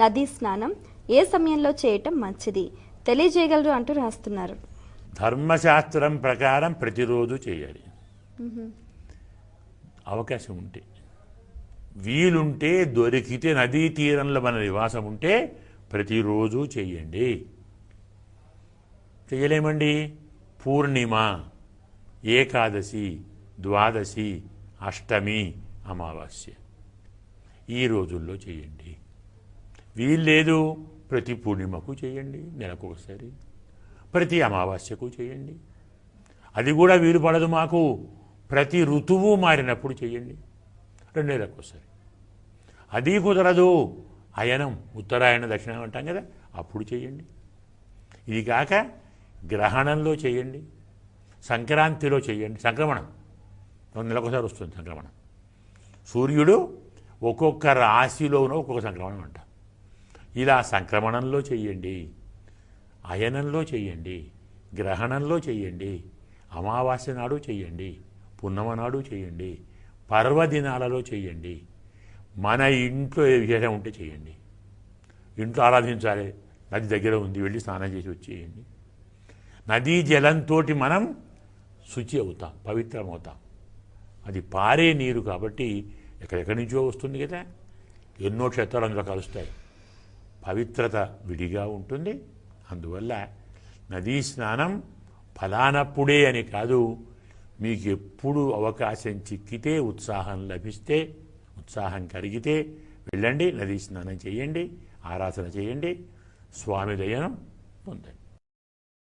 నదీ స్నానం ఏ సమయంలో చేయటం మంచిది తెలియజేయగలరు అంటూ రాస్తున్నారు. ధర్మశాస్త్రం ప్రకారం ప్రతిరోజు చేయాలి, అవకాశం ఉంటే. వీలుంటే దొరికితే నదీ తీరంలో మన నివాసం ఉంటే ప్రతిరోజు చెయ్యండి. చెయ్యలేమండి, పూర్ణిమ, ఏకాదశి, ద్వాదశి, అష్టమి, అమావాస్య ఈ రోజుల్లో చేయండి. వీల్లేదు ప్రతి పూర్ణిమకు చేయండి, నెలకొకసారి. ప్రతి అమావాస్యకు చేయండి. అది కూడా వీలు పడదు మాకు, ప్రతి ఋతువు మారినప్పుడు చేయండి, 2 నెలలకోసారి. అది కుదరదు, అయనం, ఉత్తరాయణ, దక్షిణాయనం అంటాం కదా, అప్పుడు చేయండి. ఇది కాక గ్రహణంలో చేయండి, సంక్రాంతిలో చేయండి. సంక్రమణం 2 నెలలకోసారి వస్తుంది సంక్రమణం. సూర్యుడు ఒక్కొక్క రాశిలోనూ ఒక్కొక్క సంక్రమణం అంట. ఇలా సంక్రమణంలో చెయ్యండి, అయనంలో చెయ్యండి, గ్రహణంలో చెయ్యండి, అమావాస్య నాడు చెయ్యండి, పున్నమ నాడు చేయండి, పర్వదినాలలో చేయండి. మన ఇంట్లో ఏ విశేషం ఉంటే చేయండి. ఇంట్లో ఆరాధించాలి, నది దగ్గర ఉంది, వెళ్ళి స్నానం చేసి వచ్చేయండి. నదీ జలంతో మనం శుచి అవుతాం, పవిత్రం అవుతాం. అది పారే నీరు కాబట్టి ఎక్కడెక్కడి నుంచో వస్తుంది కదా, ఎన్నో క్షేత్రాలు అందులో కలుస్తాయి. పవిత్రత విడిగా ఉంటుంది. అందువల్ల నదీ స్నానం ఫలానప్పుడే అని కాదు, మీకు ఎప్పుడు అవకాశం చిక్కితే, ఉత్సాహం లభిస్తే, ఉత్సాహం కలిగితే వెళ్ళండి, నదీ స్నానం చేయండి, ఆరాధన చేయండి, స్వామి దయను పొందండి.